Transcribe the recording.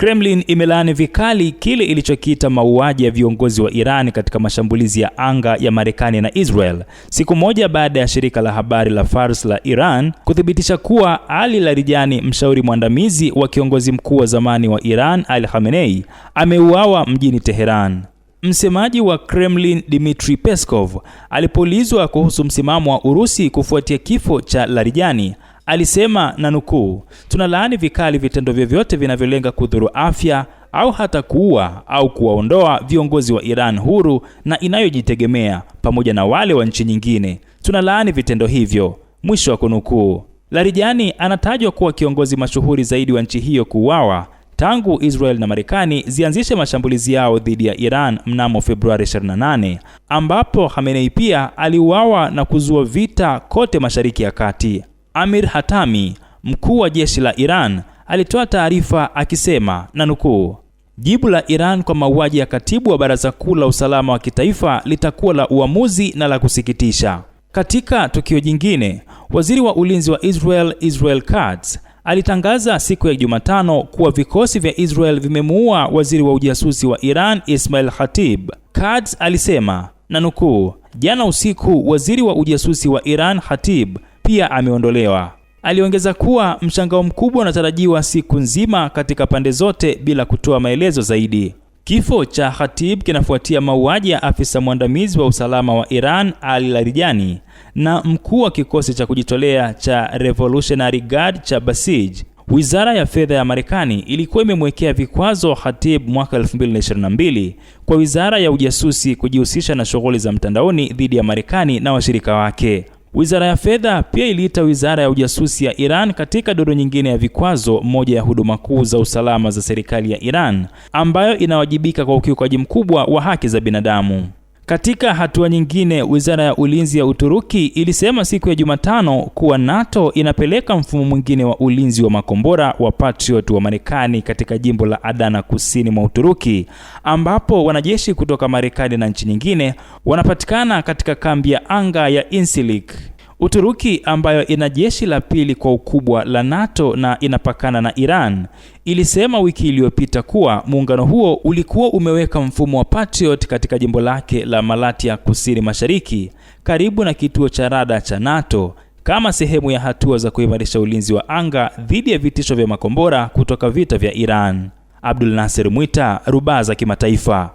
Kremlin imelaani vikali kile ilichokiita mauaji ya viongozi wa Iran katika mashambulizi ya anga ya Marekani na Israel, siku moja baada ya shirika la habari la Fars la Iran kuthibitisha kuwa Ali Larijani, mshauri mwandamizi wa kiongozi mkuu wa zamani wa Iran Ali Khamenei, ameuawa mjini Teheran. Msemaji wa Kremlin Dmitry Peskov alipoulizwa kuhusu msimamo wa Urusi kufuatia kifo cha Larijani, alisema na nukuu, "Tunalaani vikali vitendo vyovyote vinavyolenga kudhuru afya au hata kuua au kuwaondoa viongozi wa Iran huru na inayojitegemea pamoja na wale wa nchi nyingine. Tunalaani vitendo hivyo." Mwisho wa kunukuu. Larijani anatajwa kuwa kiongozi mashuhuri zaidi wa nchi hiyo kuuawa tangu Israel na Marekani zianzishe mashambulizi yao dhidi ya Iran mnamo Februari 28, ambapo Khamenei pia aliuawa na kuzua vita kote Mashariki ya Kati. Amir Hatami, mkuu wa jeshi la Iran, alitoa taarifa akisema na nukuu, "Jibu la Iran kwa mauaji ya katibu wa Baraza Kuu la Usalama wa Kitaifa litakuwa la uamuzi na la kusikitisha." Katika tukio jingine, waziri wa ulinzi wa Israel Katz alitangaza siku ya Jumatano kuwa vikosi vya Israel vimemuua waziri wa ujasusi wa Iran Ismail Khatib. Katz alisema na nukuu, "Jana usiku waziri wa ujasusi wa Iran Khatib pia ameondolewa." Aliongeza kuwa mshangao mkubwa unatarajiwa siku nzima katika pande zote bila kutoa maelezo zaidi. Kifo cha Khatib kinafuatia mauaji ya afisa mwandamizi wa usalama wa Iran Ali Larijani na mkuu wa kikosi cha kujitolea cha Revolutionary Guard cha Basij. Wizara ya fedha ya Marekani ilikuwa imemwekea vikwazo Khatib mwaka 2022 kwa wizara ya ujasusi kujihusisha na shughuli za mtandaoni dhidi ya Marekani na washirika wake. Wizara ya fedha pia iliita wizara ya ujasusi ya Iran katika duru nyingine ya vikwazo, moja ya huduma kuu za usalama za serikali ya Iran ambayo inawajibika kwa ukiukaji mkubwa wa haki za binadamu. Katika hatua nyingine, wizara ya ulinzi ya Uturuki ilisema siku ya Jumatano kuwa NATO inapeleka mfumo mwingine wa ulinzi wa makombora wa Patriot wa Marekani katika jimbo la Adana kusini mwa Uturuki, ambapo wanajeshi kutoka Marekani na nchi nyingine wanapatikana katika kambi ya anga ya Incirlik. Uturuki, ambayo ina jeshi la pili kwa ukubwa la NATO na inapakana na Iran, ilisema wiki iliyopita kuwa muungano huo ulikuwa umeweka mfumo wa Patriot katika jimbo lake la Malatya kusini mashariki karibu na kituo cha rada cha NATO kama sehemu ya hatua za kuimarisha ulinzi wa anga dhidi ya vitisho vya makombora kutoka vita vya Iran. Abdul Nasser Mwita, Rubaa za Kimataifa.